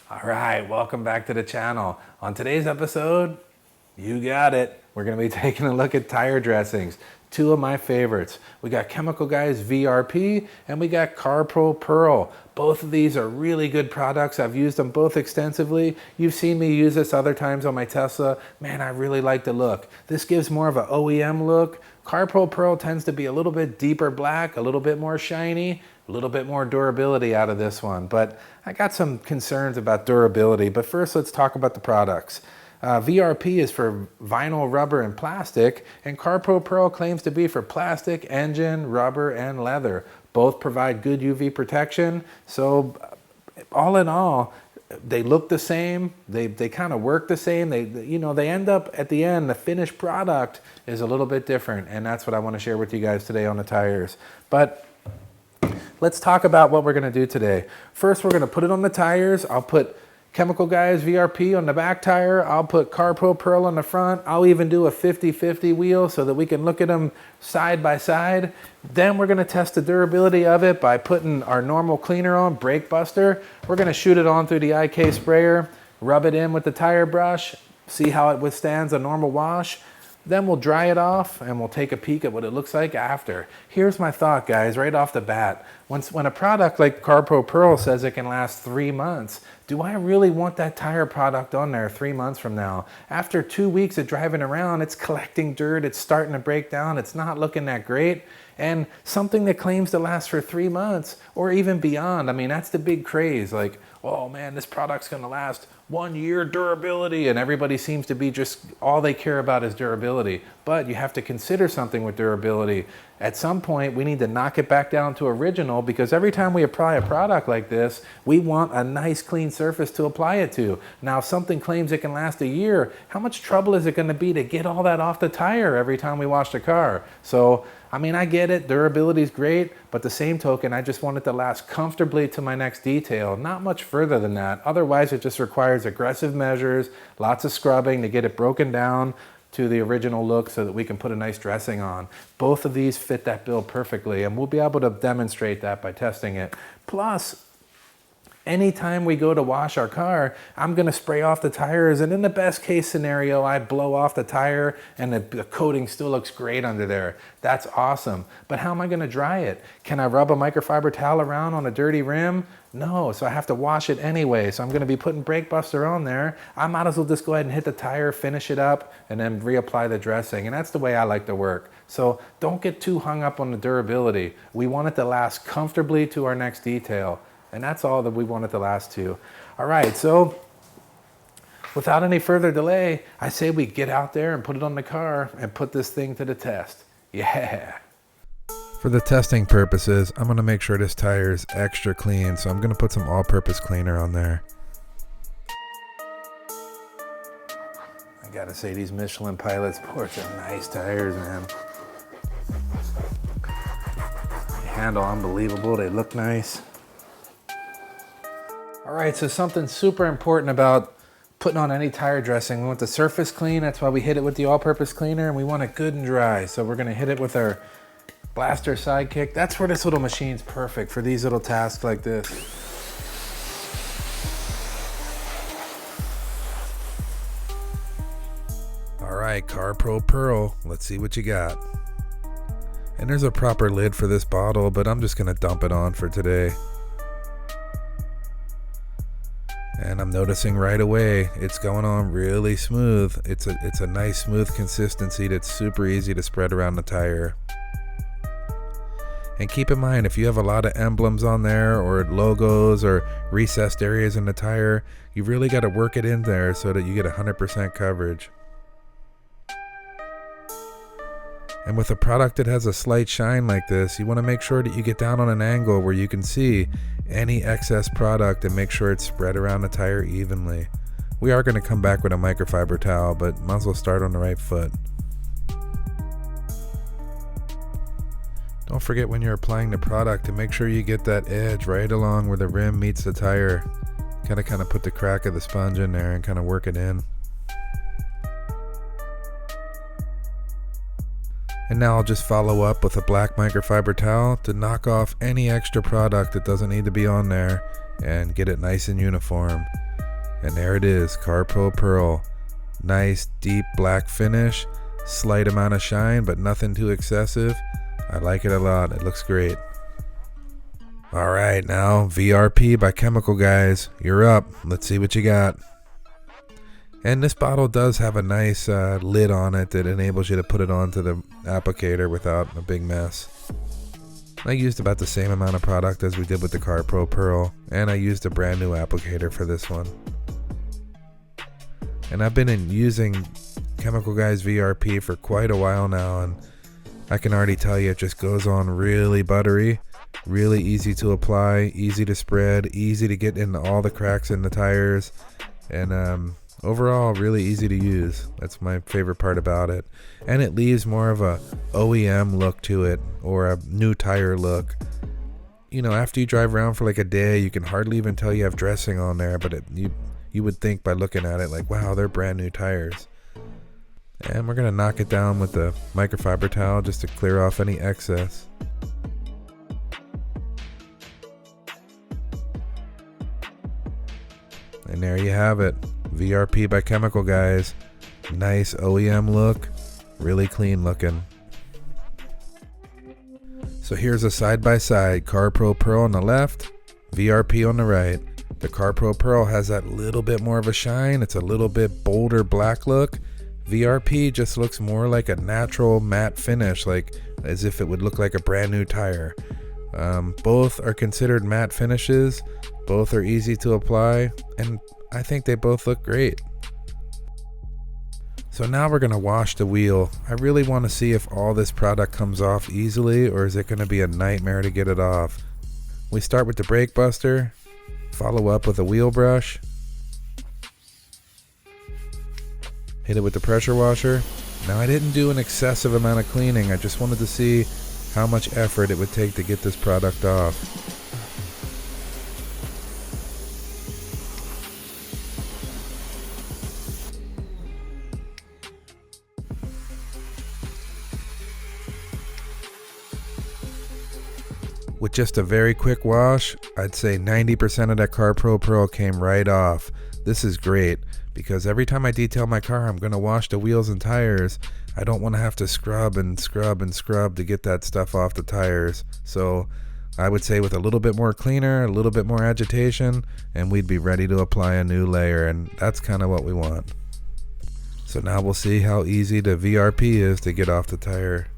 All right, welcome back to the channel. On today's episode, you got it. We're gonna be taking a look at tire dressings. Two of my favorites. We got Guys VRP and we got Carpro Perl. Both of these are really good products. I've used them both extensively. You've seen me use this other times on my Tesla. Man, I really like the look. This gives more of an OEM look. Carpro Perl tends to be a little bit deeper black, a little bit more shiny, a little bit more durability out of this one. But I got some concerns about durability. But first, let's talk about the products. VRP is for vinyl, rubber, and plastic, and Carpro Perl claims to be for plastic, engine, rubber, and leather. Both provide good UV protection, so all in all, they look the same, they kind of work the same, they end up at the end, the finished product is a little bit different, and that's what I want to share with you guys today on the tires. But let's talk about what we're going to do today. First, we're going to put it on the tires. I'll put Guys VRP on the back tire. I'll put Carpro Perl on the front. I'll even do a 50-50 wheel so that we can look at them side by side. Then we're going to test the durability of it by putting our normal cleaner on, Brake Buster. We're going to shoot it on through the IK sprayer, rub it in with the tire brush, see how it withstands a normal wash. Then we'll dry it off and we'll take a peek at what it looks like after. Here's my thought, guys, right off the bat. When a product like Carpro Perl says it can last 3 months, do I really want that tire product on there 3 months from now? After 2 weeks of driving around, it's collecting dirt, it's starting to break down, it's not looking that great. And something that claims to last for 3 months or even beyond, I mean, that's the big craze. Like, oh man, this product's gonna last 1 year durability, and everybody seems to be just, all they care about is durability. But you have to consider something with durability. At some point, we need to knock it back down to original, because every time we apply a product like this, we want a nice clean surface to apply it to. Now, if something claims it can last a year, how much trouble is it gonna be to get all that off the tire every time we wash the car? So, I mean, I get it, durability is great, but the same token, I just want it to last comfortably to my next detail, not much further than that. Otherwise, it just requires aggressive measures, lots of scrubbing to get it broken down to the original look so that we can put a nice dressing on. Both of these fit that bill perfectly, and we'll be able to demonstrate that by testing it. Plus, anytime we go to wash our car, I'm gonna spray off the tires, and in the best case scenario, I blow off the tire and the coating still looks great under there. That's awesome. But how am I gonna dry it? Can I rub a microfiber towel around on a dirty rim? No, so I have to wash it anyway. So I'm gonna be putting Brake Buster on there. I might as well just go ahead and hit the tire, finish it up, and then reapply the dressing. And that's the way I like to work. So don't get too hung up on the durability. We want it to last comfortably to our next detail. And that's all that we want it to last to. All right, so without any further delay, I say we get out there and put it on the car and put this thing to the test. Yeah. For the testing purposes, I'm gonna make sure this tire is extra clean, so I'm gonna put some all-purpose cleaner on there. I gotta say, these Michelin Pilot Sports are nice tires, man. They handle unbelievable, they look nice. All right, so something super important about putting on any tire dressing, we want the surface clean. That's why we hit it with the all-purpose cleaner, and we want it good and dry. So we're gonna hit it with our Blaster Sidekick. That's where this little machine's perfect, for these little tasks like this. All right, Carpro Perl, let's see what you got. And there's a proper lid for this bottle, but I'm just gonna dump it on for today. And I'm noticing right away, it's going on really smooth. It's a nice smooth consistency that's super easy to spread around the tire. And keep in mind, if you have a lot of emblems on there or logos or recessed areas in the tire, you really got to work it in there so that you get 100% coverage. And with a product that has a slight shine like this, you want to make sure that you get down on an angle where you can see any excess product and make sure it's spread around the tire evenly. We are going to come back with a microfiber towel, but might as well start on the right foot. Don't forget, when you're applying the product, to make sure you get that edge right along where the rim meets the tire. Kind of put the crack of the sponge in there and kind of work it in. And now I'll just follow up with a black microfiber towel to knock off any extra product that doesn't need to be on there and get it nice and uniform. And there it is, Carpro Pearl. Nice deep black finish, slight amount of shine, but nothing too excessive. I like it a lot. It looks great. All right, now VRP by Chemical Guys. You're up. Let's see what you got. And this bottle does have a nice lid on it that enables you to put it onto the applicator without a big mess. I used about the same amount of product as we did with the Carpro Pearl, and I used a brand new applicator for this one. And I've been using Chemical Guys VRP for quite a while now, and I can already tell you it just goes on really buttery, really easy to apply, easy to spread, easy to get into all the cracks in the tires, and overall really easy to use. That's my favorite part about it. And it leaves more of a OEM look to it, or a new tire look. You know, after you drive around for like a day, you can hardly even tell you have dressing on there, but you would think by looking at it like, wow, they're brand new tires. And we're going to knock it down with the microfiber towel just to clear off any excess. And there you have it. VRP by Chemical Guys. Nice OEM look. Really clean looking. So here's a side-by-side. Carpro Pearl on the left, VRP on the right. The Carpro Pearl has that little bit more of a shine. It's a little bit bolder black look. VRP just looks more like a natural matte finish, like as if it would look like a brand new tire. Both are considered matte finishes. Both are easy to apply, and I think they both look great. So now we're going to wash the wheel. I really want to see if all this product comes off easily, or is it going to be a nightmare to get it off. We start with the brake buster, follow up with a wheel brush, hit it with the pressure washer. Now I didn't do an excessive amount of cleaning. I just wanted to see how much effort it would take to get this product off. With just a very quick wash, I'd say 90% of that Carpro Pearl came right off. This is great because every time I detail my car, I'm going to wash the wheels and tires. I don't want to have to scrub and scrub and scrub to get that stuff off the tires. So I would say with a little bit more cleaner, a little bit more agitation, and we'd be ready to apply a new layer, and that's kind of what we want. So now we'll see how easy the VRP is to get off the tire.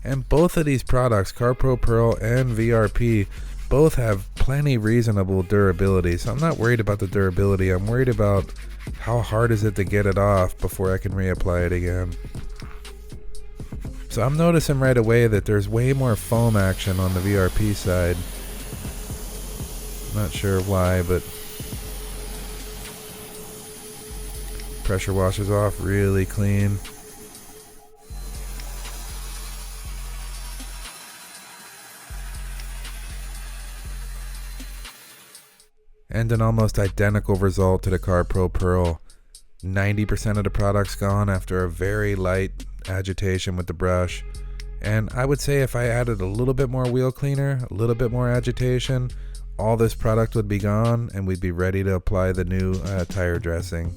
And both of these products, Carpro Pearl and VRP, both have plenty reasonable durability. So I'm not worried about the durability. I'm worried about how hard is it to get it off before I can reapply it again. So I'm noticing right away that there's way more foam action on the VRP side. Not sure why, but pressure washes off really clean. And an almost identical result to the Carpro Pearl. 90% of the product's gone after a very light agitation with the brush. And I would say if I added a little bit more wheel cleaner, a little bit more agitation, all this product would be gone and we'd be ready to apply the new tire dressing.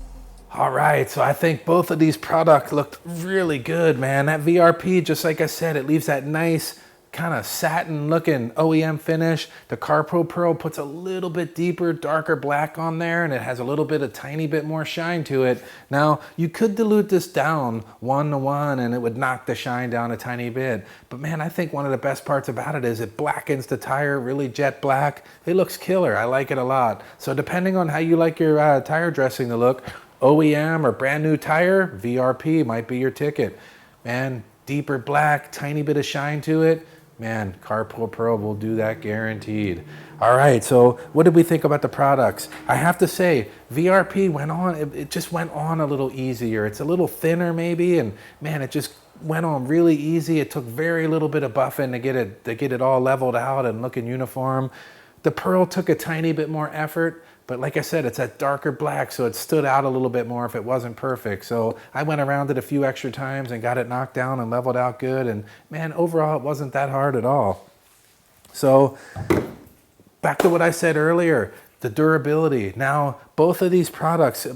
All right, so I think both of these products looked really good, man. That VRP, just like I said, it leaves that nice kind of satin looking OEM finish. The Carpro Pearl puts a little bit deeper, darker black on there, and it has a little bit, a tiny bit more shine to it. Now, you could dilute this down 1:1 and it would knock the shine down a tiny bit. But man, I think one of the best parts about it is it blackens the tire really jet black. It looks killer. I like it a lot. So depending on how you like your tire dressing to look, OEM or brand new tire, VRP might be your ticket. Man, deeper black, tiny bit of shine to it. Man, Carpro Pearl will do that guaranteed. All right, so what did we think about the products? I have to say, VRP went on, it just went on a little easier. It's a little thinner maybe, and man, it just went on really easy. It took very little bit of buffing to get it all leveled out and looking uniform. The Pearl took a tiny bit more effort, but like I said, it's that darker black, so it stood out a little bit more if it wasn't perfect. So I went around it a few extra times and got it knocked down and leveled out good. And man, overall, it wasn't that hard at all. So back to what I said earlier, the durability. Now, both of these products,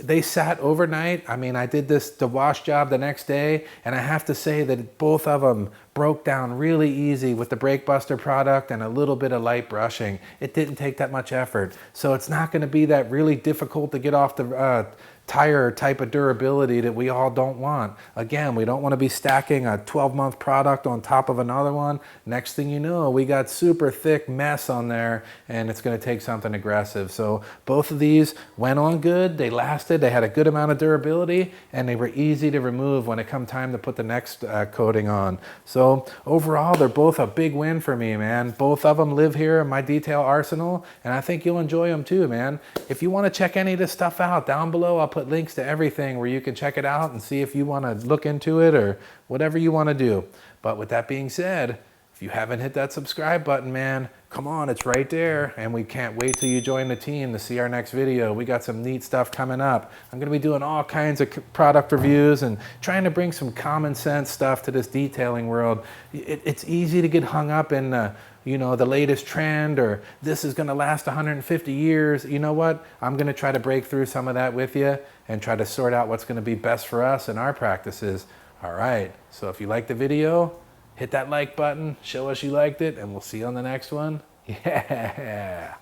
they sat overnight. I mean, I did the wash job the next day, and I have to say that both of them broke down really easy with the Brake Buster product and a little bit of light brushing. It didn't take that much effort. So it's not gonna be that really difficult to get off the tire type of durability that we all don't want. Again, we don't want to be stacking a 12-month product on top of another one. Next thing you know, we got super thick mess on there, and it's going to take something aggressive. So both of these went on good. They lasted. They had a good amount of durability, and they were easy to remove when it come time to put the next coating on. So overall, they're both a big win for me, man. Both of them live here in my detail arsenal, and I think you'll enjoy them too, man. If you want to check any of this stuff out, down below I'll put links to everything where you can check it out and see if you want to look into it or whatever you want to do. But with that being said, if you haven't hit that subscribe button, man, come on, it's right there. And we can't wait till you join the team to see our next video. We got some neat stuff coming up. I'm going to be doing all kinds of product reviews and trying to bring some common sense stuff to this detailing world. It's easy to get hung up in the latest trend, or this is going to last 150 years. You know what? I'm going to try to break through some of that with you and try to sort out what's going to be best for us and our practices. All right. So if you liked the video, hit that like button, show us you liked it, and we'll see you on the next one. Yeah.